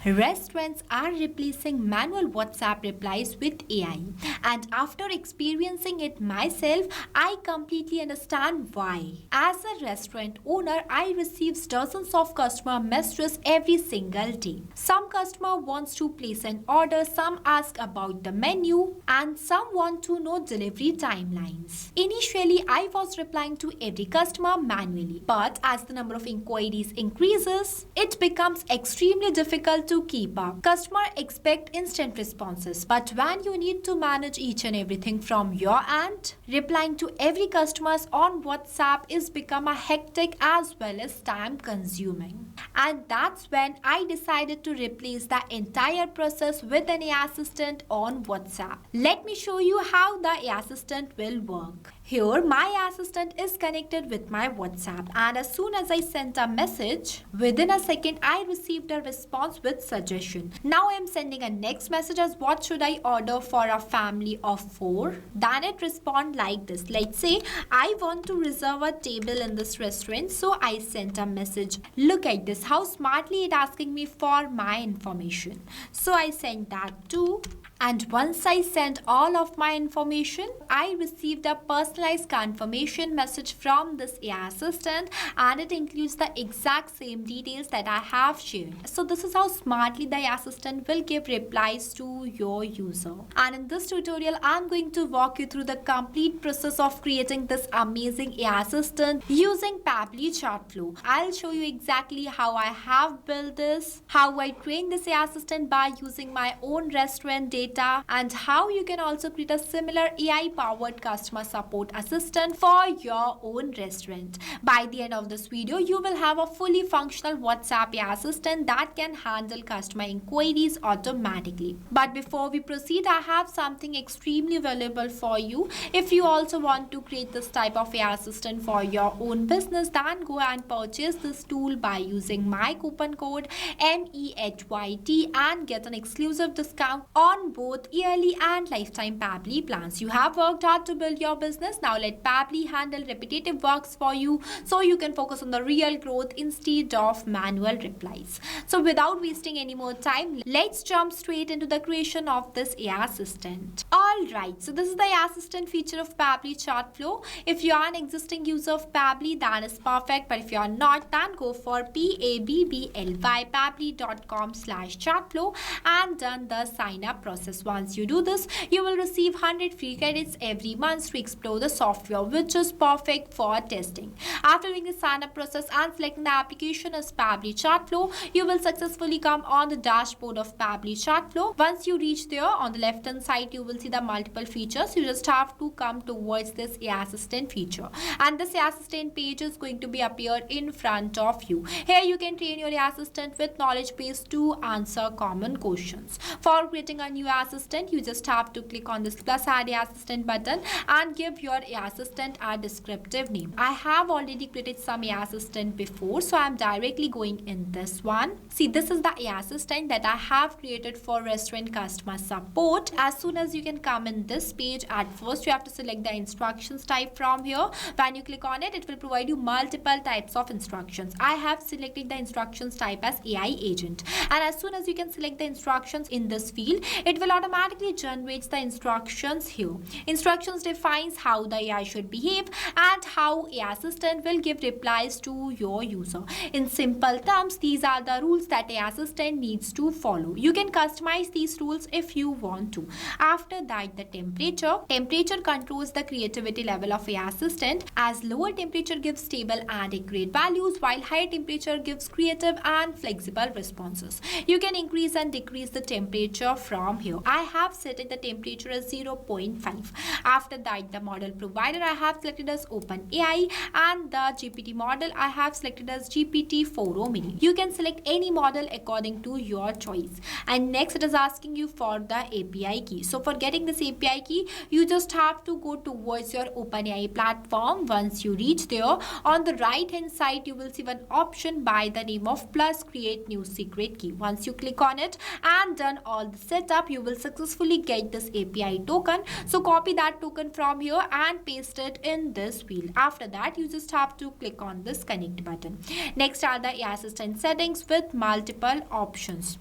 Restaurants are replacing manual WhatsApp replies with AI, and after experiencing it myself, I completely understand why. As a restaurant owner, I receive dozens of customer messages every single day. Some customer wants to place an order, some ask about the menu, and some want to know delivery timelines. Initially, I was replying to every customer manually, but as the number of inquiries increases, it becomes extremely difficult to keep up. Customers expect instant responses, but when you need to manage each and everything from your end, replying to every customer on WhatsApp is become a hectic as well as time consuming. And that's when I decided to replace the entire process with an AI assistant on WhatsApp. Let me show you how the AI assistant will work. Here, my assistant is connected with my WhatsApp, and as soon as I sent a message, within a second I received a response with suggestion. Now I am sending a next message as what should I order for a family of 4? Then it responds like this. Let's say I want to reserve a table in this restaurant, so I sent a message. Look at this, how smartly it asking me for my information. So I sent that too. And once I sent all of my information, I received a personalized confirmation message from this AI assistant, and it includes the exact same details that I have shared. So this is how smartly the AI assistant will give replies to your user. And in this tutorial, I'm going to walk you through the complete process of creating this amazing AI assistant using Pabbly Chatflow. I'll show you exactly how I have built this, how I trained this AI assistant by using my own restaurant data, and how you can also create a similar AI-powered customer support assistant for your own restaurant. By the end of this video, you will have a fully functional WhatsApp AI assistant that can handle customer inquiries automatically. But before we proceed, I have something extremely valuable for you. If you also want to create this type of AI assistant for your own business, then go and purchase this tool by using my coupon code MEHYT and get an exclusive discount on both yearly and lifetime Pabbly plans. You have worked hard to build your business. Now let Pabbly handle repetitive works for you so you can focus on the real growth instead of manual replies. So without wasting any more time, let's jump straight into the creation of this AI assistant. Alright, so this is the AI assistant feature of Pabbly Chatflow. If you are an existing user of Pabbly, then is perfect, but if you are not, then go for Pabbly, pabbly.com/chatflow and done the sign up process. Once you do this, you will receive 100 free credits every month to explore the software, which is perfect for testing. After doing the sign up process and selecting the application as Pabbly Chatflow, you will successfully come on the dashboard of Pabbly Chatflow. Once you reach there, on the left hand side you will see the multiple features. You just have to come towards this AI assistant feature, and this AI assistant page is going to be appear in front of you. Here you can train your AI assistant with knowledge base to answer common questions. For creating a new AI assistant, you just have to click on this plus add AI assistant button and give your AI assistant a descriptive name. I have already created some AI assistant before, so I'm directly going in this one. See, this is the AI assistant that I have created for restaurant customer support. As soon as you can come in this page, at first you have to select the instructions type from here. When you click on it, it will provide you multiple types of instructions. I have selected the instructions type as AI agent, and as soon as you can select the instructions in this field, it will automatically generates the instructions here. Instructions defines how the AI should behave and how AI assistant will give replies to your user. In simple terms, these are the rules that AI assistant needs to follow. You can customize these rules if you want to. After that, the temperature controls the creativity level of AI assistant, as lower temperature gives stable and accurate values, while higher temperature gives creative and flexible responses. You can increase and decrease the temperature from here. I have set the temperature as 0.5. After that, the model provider I have selected as OpenAI, and the GPT model I have selected as GPT-4o mini. You can select any model according to your choice. And next, it is asking you for the API key. So for getting this API key, you just have to go towards your OpenAI platform. Once you reach there, on the right hand side, you will see one option by the name of plus create new secret key. Once you click on it and done all the setup, you will successfully get this API token. So copy that token from here and paste it in this field. After that, you just have to click on this connect button. Next are the AI assistant settings with multiple options.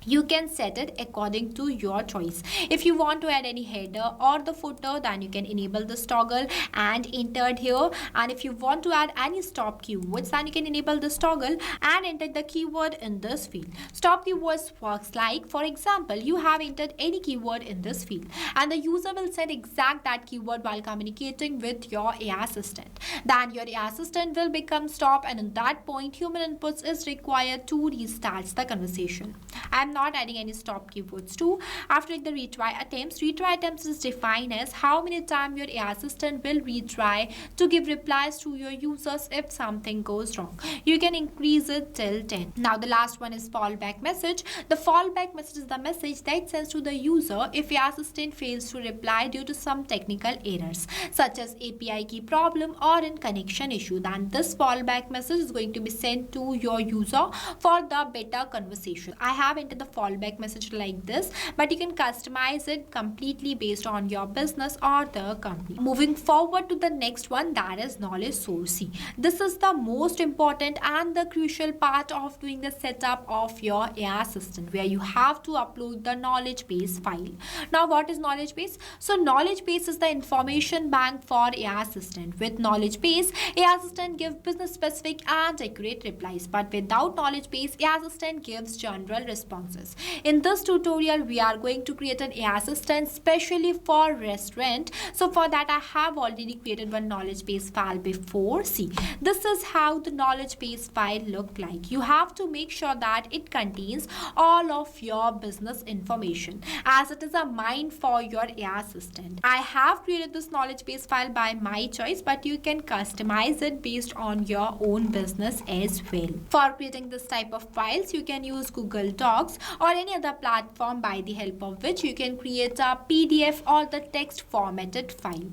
You can set it according to your choice. If you want to add any header or the footer, then you can enable this toggle and enter it here. And if you want to add any stop keywords, then you can enable this toggle and enter the keyword in this field. Stop keywords works like, for example, you have entered any keyword in this field and the user will set exact that keyword while communicating with your AI assistant. Then your AI assistant will become stop, and at that point human inputs is required to restart the conversation. I am not adding any stop keywords too. After the retry attempts is defined as how many times your AI assistant will retry to give replies to your users if something goes wrong. You can increase it till 10. Now the last one is fallback message. The fallback message is the message that sends to the user if your assistant fails to reply due to some technical errors such as API key problem or in connection issue. Then this fallback message is going to be sent to your user for the better conversation. I have entered the fallback message like this, but you can customize it completely based on your business or the company. Moving forward to the next one, that is knowledge sourcing. This is the most important and the crucial part of doing the setup of your AI assistant, where you have to upload the knowledge base file. Now what is knowledge base? So knowledge base is the information bank for AI assistant. With knowledge base, AI assistant gives business specific and accurate replies, but without knowledge base, AI assistant gives general responses. In this tutorial, we are going to create an AI assistant specially for restaurant. So for that, I have already created one knowledge base file before. See, this is how the knowledge base file look like. You have to make sure that it contains all of your business information, as it is a mind for your AI assistant. I have created this knowledge base file by my choice, but you can customize it based on your own business as well. For creating this type of files, you can use Google Docs or any other platform by the help of which you can create a PDF or the text formatted file.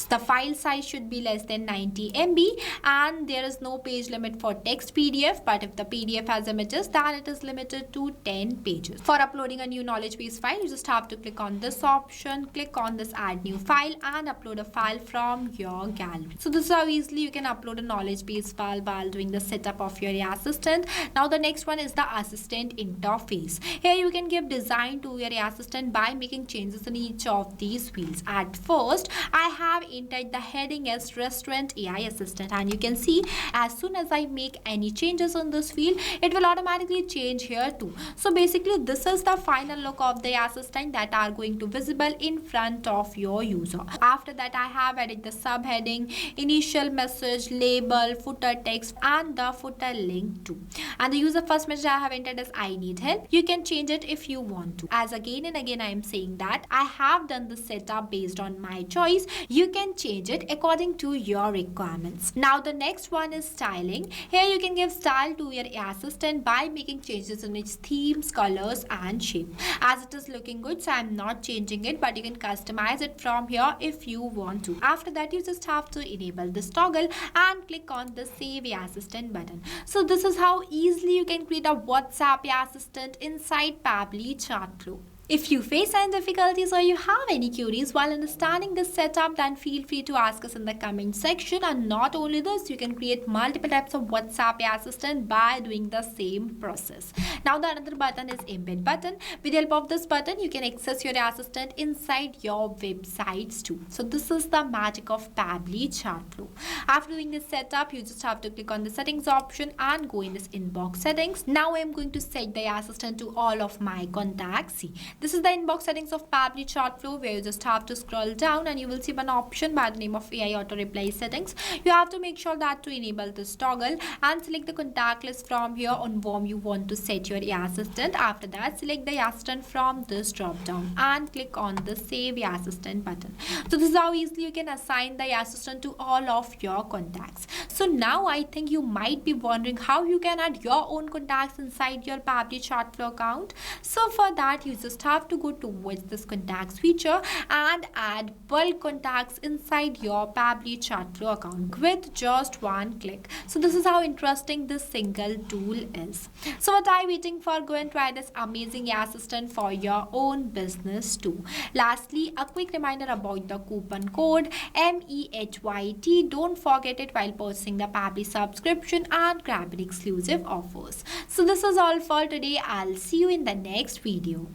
The file size should be less than 90 MB and there is no page limit for text PDF, but if the PDF has images, then it is limited to 10 pages. For uploading a new knowledge base file, you just have to click on this option, click on this add new file and upload a file from your gallery. So this is how easily you can upload a knowledge base file while doing the setup of your AI assistant. Now the next one is the assistant interface. Here you can give design to your AI assistant by making changes in each of these fields. At first, I have entered the heading as restaurant AI assistant, and you can see as soon as I make any changes on this field, it will automatically change here too. So basically this is the final look of the AI assistant that are going to visible in front of your user. After that, I have added the subheading, initial message, label, footer text and the footer link too. And the user first message I have entered as I need help. You can change it if you want to. As again and again I am saying that I have done the setup based on my choice. You can change it according to your requirements. Now the next one is styling. Here you can give style to your AI assistant by making changes in its themes, colors and shape. As it is looking good, so I am not changing it, but you can customize it from here if you want to. After that, you just have to enable this toggle and click on the save AI assistant button. So this is how easily you can create a WhatsApp AI assistant inside Pabbly Chatflow. If you face any difficulties or you have any queries while understanding this setup, then feel free to ask us in the comment section. And not only this, you can create multiple types of WhatsApp AI assistant by doing the same process. Now the another button is embed button. With the help of this button, you can access your AI assistant inside your websites too. So this is the magic of Pabbly Chatflow. After doing this setup, you just have to click on the settings option and go in this inbox settings. Now I am going to set the AI assistant to all of my contacts. See, this is the inbox settings of Pabbly Chatflow, where you just have to scroll down and you will see one option by the name of AI auto reply settings. You have to make sure that to enable this toggle and select the contact list from here on whom you want to set your AI assistant. After that, select the AI assistant from this drop down and click on the save AI assistant button. So this is how easily you can assign the AI assistant to all of your contacts. So now I think you might be wondering how you can add your own contacts inside your Pabbly Chatflow account. So for that, you just have to go towards this contacts feature and add bulk contacts inside your Pabbly Chatflow account with just one click. So this is how interesting this single tool is. So what are you waiting for? Go and try this amazing AI assistant for your own business too. Lastly, a quick reminder about the coupon code MEHYT. Don't forget it while purchasing the Pabbly subscription and grabbing exclusive offers. So this is all for today. I'll see you in the next video.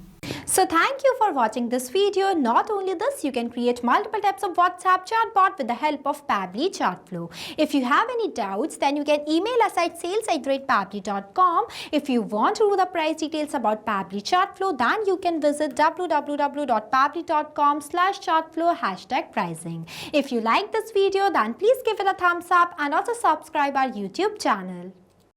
So thank you for watching this video. Not only this, you can create multiple types of WhatsApp chatbot with the help of Pabbly Chatflow. If you have any doubts, then you can email us at sales@pabbly.com. If you want to know the price details about Pabbly Chatflow, then you can visit www.pabbly.com/chatflow #pricing. If you like this video, then please give it a thumbs up and also subscribe our YouTube channel.